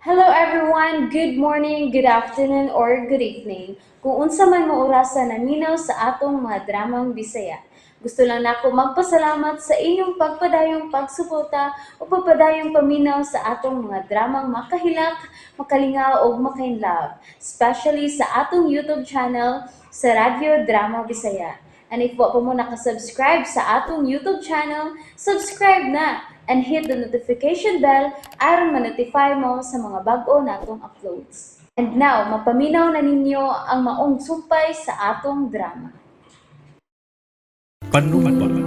Hello everyone, good morning, good afternoon, or good evening. Kung unsa man mo orasan naminaw sa atong mga dramang Bisaya. Gusto lang nako magpasalamat sa inyong pagpadayong pagsuporta o pagpadayong paminaw sa atong mga dramang makahilak, makalingaw o makainlove, especially sa atong YouTube channel sa Radyo Drama Bisaya. And if wa pa mo nakasubscribe sa atong YouTube channel, subscribe na and hit the notification bell aron ma-notify mo sa mga bag-o natong uploads. And now, mapaminaw na ninyo ang maong sumpay sa atong drama. Panumban.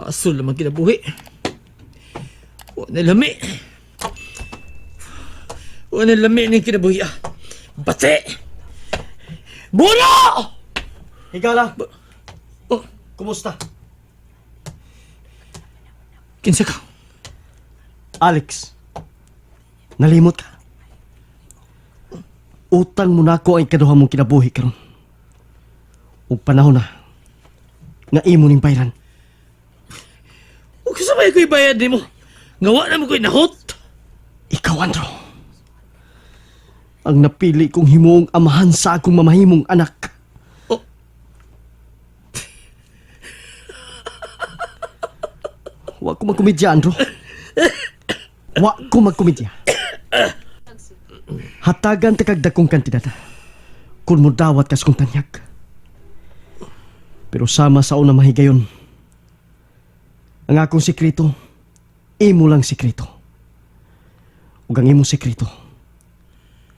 Asul naman kinabuhi. Wala lami. Wala lami ng kinabuhi. Bate! Bulo! Higala, Oh, kumusta? kinsa ka? Alex, nalimot ka. Utang mo na ako ang ikaduha mong kinabuhi karon. Ug panahon na nga imo ning bayran. Huwag kasabay ko ibayad ni mo. Ngawa na mo ko inahot. Ikaw, Andro. Ang napili kong himuong amahan sa akong mamahimong anak. Oh. Wa ko magkomedya, Andro. Wa ko magkomedya. Hatagan ta kag dakong kantidad. Kung mo dawat kas kong tanyag. Pero sama sa una mahigayon. Ang akong sikreto, imo lang sikreto. Ug ang imong sikreto,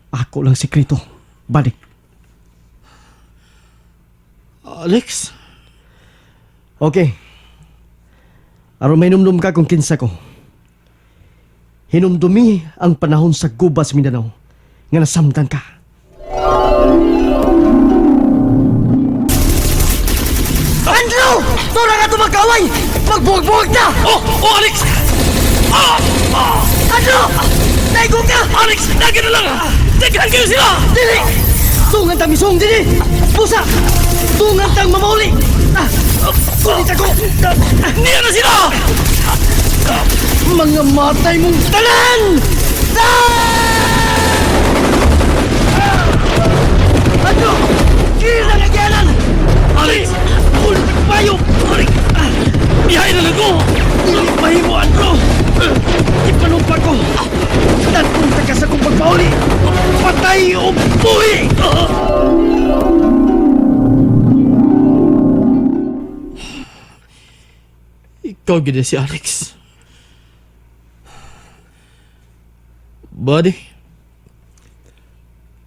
ako lang sikreto. Balik. Alex? Okay. Aron may numdum ka kung kinsa ko. Hinumdumi ang panahon sa Guba sa Mindanao nga nasamdan ka. Andrew! Tora nga tumagkaway! Magbuwag-buwag na! Oh! Oh, Alex! Ah! Ah! Andrew! Naigo ka! Alex! Lagi na lang! Tekahan kayo sila! Dili! Tungan tang misong dili! Busa! Tungan tang mamauli! Kulit ako! Niyan na sila! Mga matay mong tanan! Ano? Kira na gyanan! Alex! Ulit ang payo! Alex! Biyahe na lang ko! Dili mahimo, Andro! Ipanumpa ko! Nagpunta ka sa kong pagpauli! Patay o buhi! Ikaw gina si Alex. Buddy?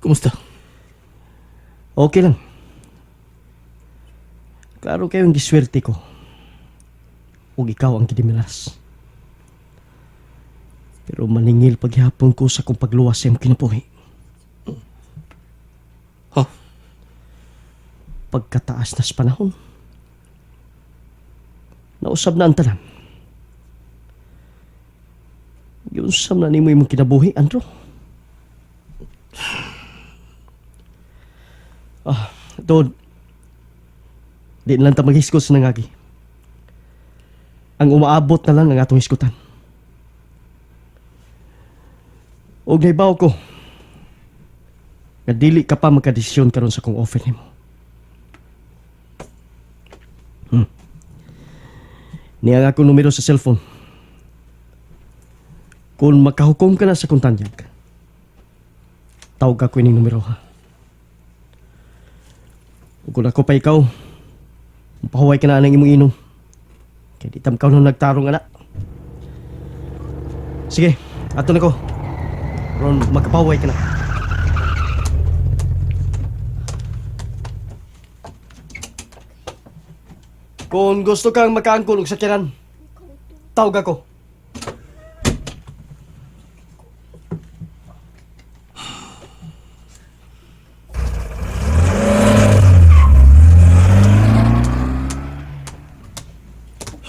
Kumusta? Okay lang. Klaro kayo ang giswerte ko. Ug ikaw ang kidimilas. Pero maningil paghihapon ko sa kong pagluwas sa iyong kinabuhi. Ha? Pagkataas na sa panahon. Nausab na ang tanan. Yun sam na nimo imong kinabuhi, Andro. Doon. Di na lang ta mag-hiskos na ngagi. Ang umaabot na lang ang atong hiskutan. Og naibaw ko nga dili ka pa magkadesisyon karon sa kong offer nimo. Niya nga akong numero sa cellphone. Kung makahukom ka na sa kong tanyag, tawag ako ining numero, ha? Ug kung ako pa ikaw, mapahuway ka na ng imong inom. Kaya di tam ka nung nagtarong, anak. Sige, ato na ko. Ron, magkapahuway ka na. Kung gusto kang makaangkol og sakyanan, tawag ako.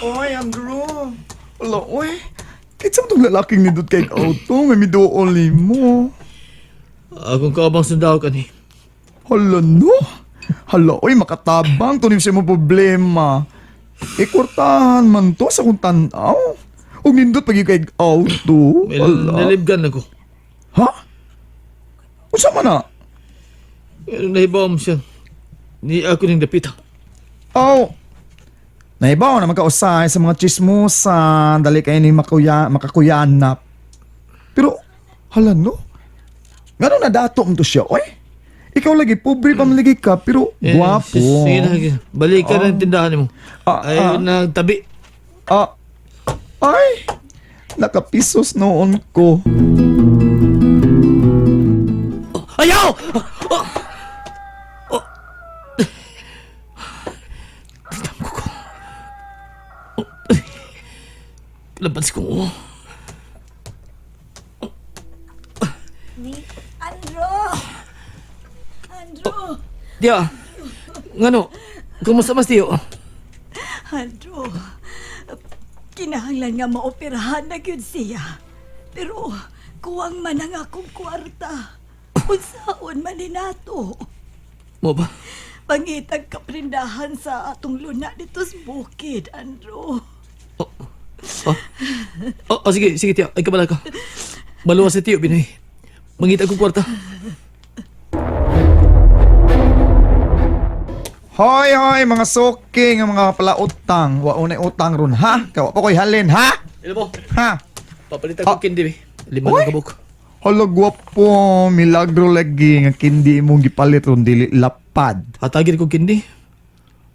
Oy, Andrew. Wala, oy. Kahit sa itong lalaking nindot kay auto, nga midoon mo. Akong kaabang sundaw ka ni. Hala, no? Hala, oy, makatabang. Tunim siya mo problema. Ikurtahan man to sa kung tanaw. Ug nindot pag kay auto. May Ala. nalibgan ako. Ha? Unsa man na? Nahibaw mo siya. Ni ako ning dapita. Oh. Naibaw na magkausay sa mga chismosan, dali kayo ni makakuyanap. Pero, hala no? Ngano na dato mo to siya, oy? Ikaw lagi, pobre pa malagi ka, pero guwapo. Sige na, sige. Balik ka ng tindahan mo. Ayaw na tabi. Ah, ay, nakapisos noon ko. Ayaw! Tignan ko ko. Labas ko. Andrew! Tiya, ngano? Kumusta mas tiyo? Andrew! Kinahanglan nga maoperahan na gyud siya. Pero kuwang man ang akong kwarta. Unsaon man ni nato. Mo ba? Pangitag kaprindahan sa atong luna dito sa bukid, Andrew. Sige, sige tiya. Ay kabala ka. Maluwas si tiyo, Binoy. Mangita kong kwarta. Hoy, hoy, mga soking, mga pala utang. Waunay utang ron, ha? Kawa pa ko'y halin, ha? Ilo mo, Ha? papalitan ko kindi, be. 5 Uy! lang kabuk. Hala, gwapo. Milagro lagi nga kindi mong gipalit ron dili lapad. Hatagin ko kindi.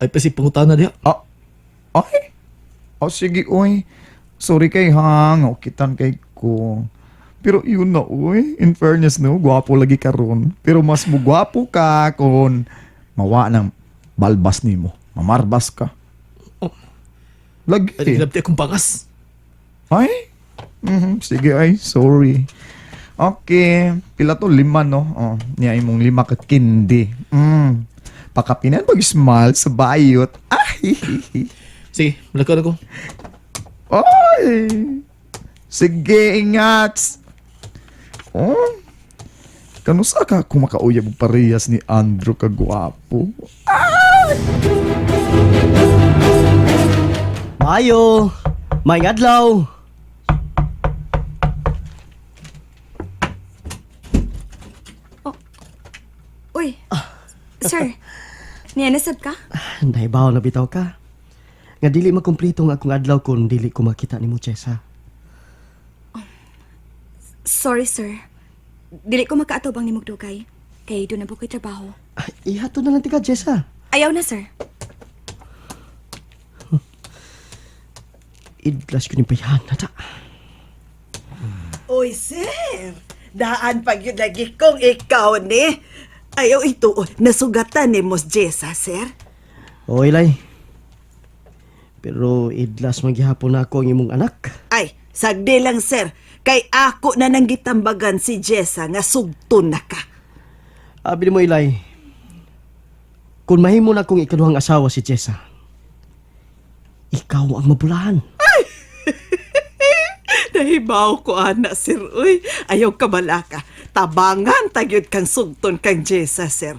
Ay pa si pangutana diya. Ah, ay? Oh, sige, oy. Sorry kay hang. Kitan kay ko. Pero yun na, oy. In fairness, no, gwapo lagi ka ron. Pero mas mo gwapo ka kung mawa ng balbas ni mo. Mamarbas ka. Oh. Lagi. Ay, kinabti akong pangas. Ay? Sige, ay. Sorry. Okay. Pila to? 5, no? Oh, niya imong 5 ka kindi. Pakapinan mag-smile sa bayot. Ay! Sige, malakaw na ko. Ay! Sige, ingat! Oh, kanusa ka kung makauyab og parehas ni Andrew kagwapo? Mayo! May adlaw! Uy, sir, niyanasab ka? Nahibaw na bitaw ka. Nga dili makumpleto nga akong adlaw kung dili ko makita ni mo, Chesa. Sorry, sir. Dili ko makaatubang ni Mugdugay. Kay doon na po ko'y trabaho. Ihato na lang tika, Chesa. Ayaw na, sir. Idlas ko ni payahan na ta. Oy, sir! Daan pag yun lagi kong ikaw ni. Ayaw ito, nasugatan ni Mos Jessa, sir. O, Ilay. Pero idlas maghihapon na ako ang imong anak. Ay, sagdi lang, sir. Kay ako na nang gitambagan si Jessa nga sugton na ka. Abi mo, Ilay. Kung mahimo na akong ikaduhang asawa si Chesa, ikaw ang mabulahan. Nahibaw ko, ana, sir. Uy, ayaw ka balaka. Tabangan tagyod kang sugton kang Jessa, sir.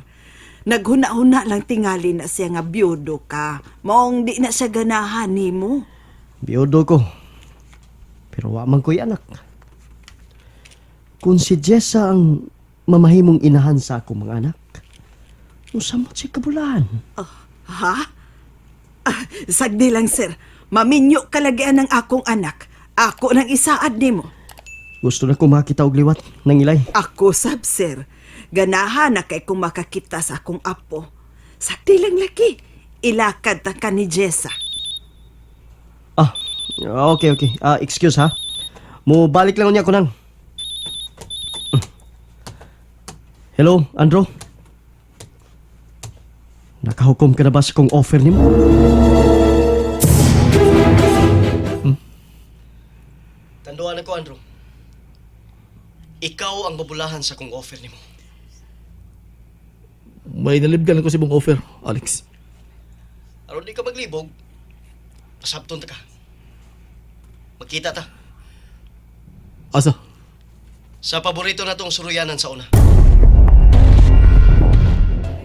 Naghuna-huna lang tingali na siya nga biyudo ka. Maong di na siya ganahan ni mo. Biyodo ko. Pero wa man ko'y anak. Kung si Jessa ang mamahimong inahan sa akong mga anak, usamot siya kabulahan. Ha? Sagdi lang, sir. Maminyo kalagian ng akong anak. Ako nang isaad ni mo. Gusto na ko makita og liwat ng Ilay. Ako, sab, sir. Ganahan na kay kung makakita sa akong apo. Sagdi lang laki. Ilakad ta ka ni Jessa. Okay. Excuse ha. Mo balik lang niya ko nang. Hello, Andrew? Nakahukom ka na ba sa kong offer ni mo? Tanduan ako, Andrew. Ikaw ang babulahan sa kong offer ni mo. May nalibgan ko si mong offer, Alex. Aron di ka maglibog, pasabton ta ka. Magkita ta. Asa? Sa paborito na tong suruyanan sa una.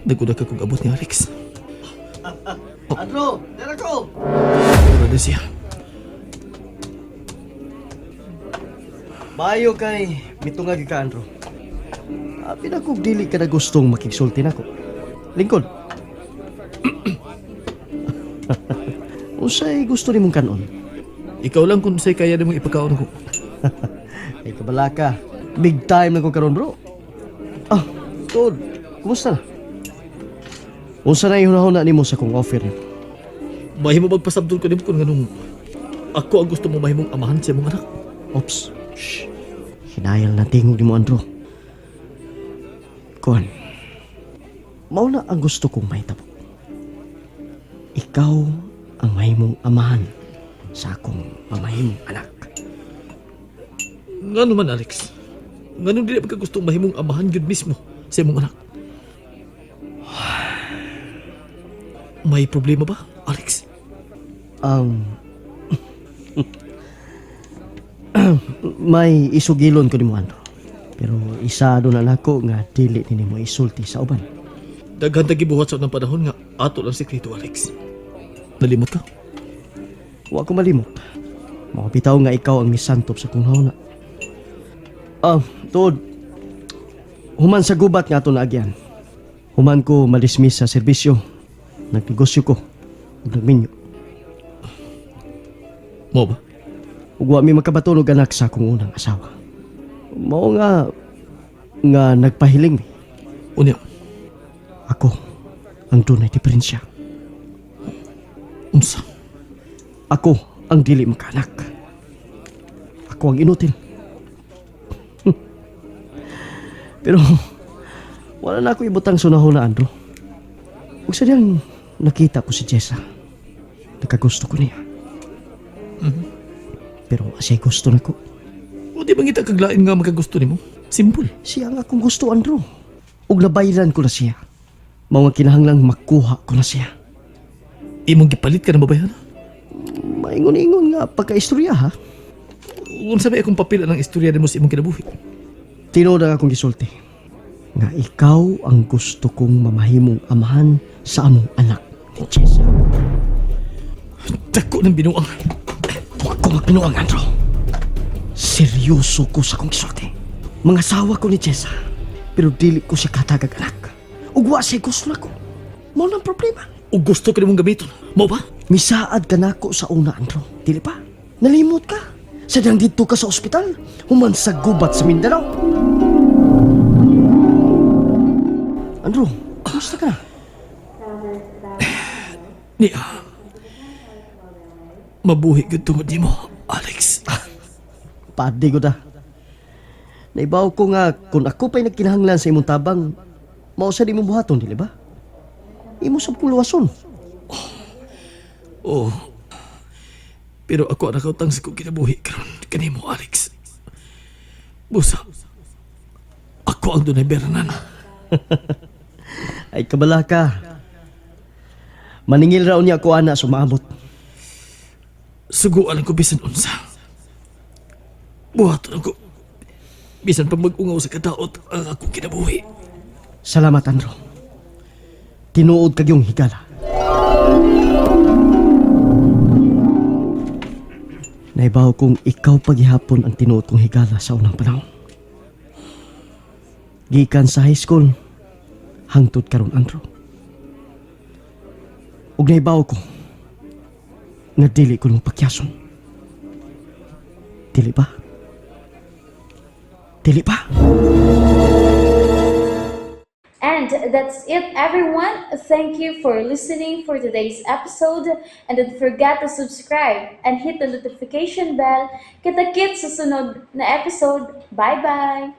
Nagkuda ka kung abot ni Alex. Andrew, dara ko! Wala na siya. Maayo kay mitungag ka, Andrew. Pinakog dili ka na gustong makigsulti nako. Lingkod. Usay gusto nimong kanon? Ikaw lang kung sa'y kaya na mong ipakaon ko. Ay kabala ka. Big time na ko karon, bro. Tod. Kumusta na? Unsa na ihunahuna nimo sa kong offer niyo? Mahimo magpasabdol ko din kung ganun. Ako ang gusto mo mahimong amahan sa mong anak. Ops. Shh. Hinayal na tingog ni mo, Andrew. Kuan. Mauna ang gusto kong mahitabo. Ikaw ang mahimong amahan sa akong mamahimong anak. Nga naman, Alex. Nga nung di ka gustong mahimong amahan yun mismo sa mong anak. May problema ba, Alex? May isugilon ko ni mo, Andrew. Pero isa doon na nako nga dili ni mo isulti sa uban. Daghan tagibuhat sa unang panahon nga ato lang sekreto, Alex. Nalimot ka? Wa ko malimot. Makapitaw nga ikaw ang misantop sa kong hauna. Tod. Human sa gubat nga ito na agyan. Human ko madismiss sa serbisyo. Nagnegosyo ko. Ug nagminyo. Mo ba? Ug wa mi makabatunog anak sa akong unang asawa. Mao nga nagpahiling mi. Unya, Ako ang dunay diferensya. unsa? Ako ang dili makaanak. Ako ang inutil. Pero wala na ako ibutang sunahon na, Andrew. Ug sadyang nakita ko si Jessa. Nakagusto ko niya. Pero asay gusto na ko. O di bang kita kaglain nga magkagusto ni mo? Simple. Siya ang akong gusto, Andrew. Ug nabayran ko na siya. Mga kinahanglang makuha ko na siya. Imong gipalit ka na babayan? Maingon-ingon nga pagka-istorya, ha? Unsa ba akong papel ang istorya ni mo sa imong kinabuhi? Tinood ang akong gisulti. Nga ikaw ang gusto kong mamahimong amahan sa among anak ni Jessa. Dako ng binuang. Huwag ko magpinuang, Andrew. Seryoso ko sa kong gisulti. Mga asawa ko ni Jessa. Pero dili ko siya katagag anak. Ug wa siya gusto na ko. Mao nang problema. O gusto ko nimong gamiton. Mo ba? Misaad ka nako sa una, Andrew. Dili pa? Nalimot ka. Sadyang dito ka sa ospital. Human sa gubat sa Mindanao. Andrew, kumusta ka na? Niya. Mabuhi gud tungod nimo, Alex. Padi ko da. Naibaw ko nga kung ako pa'y nagkinahanglan sa imong tabang, mausa di mo buhaton, dili ba? Imo sab kong luwason. Oh. Pero ako ang nakautang sa kong kinabuhi karon kanimo, Alex. Busa. Ako ang dunay beranan. Ay kabala ka. Maningil raw niya ako ana sumamot. Suguan ko bisan unsa. Buhaton ako. Bisan pag mag-ungaw sa kadaot ang akong kinabuhi. Salamat, Andrew. Tinuod kag yung higala. Naibaw kong ikaw paghihapon ang tinuod kong higala sa unang panahon. Gikan sa high school, hangtod karon, Andrew. Ug naibaw ko nga dili ko nung pakyason. Dili ba? Dili ba? And that's it, everyone. Thank you for listening for today's episode. And don't forget to subscribe and hit the notification bell. Kita-kits sa sunod na episode. Bye-bye!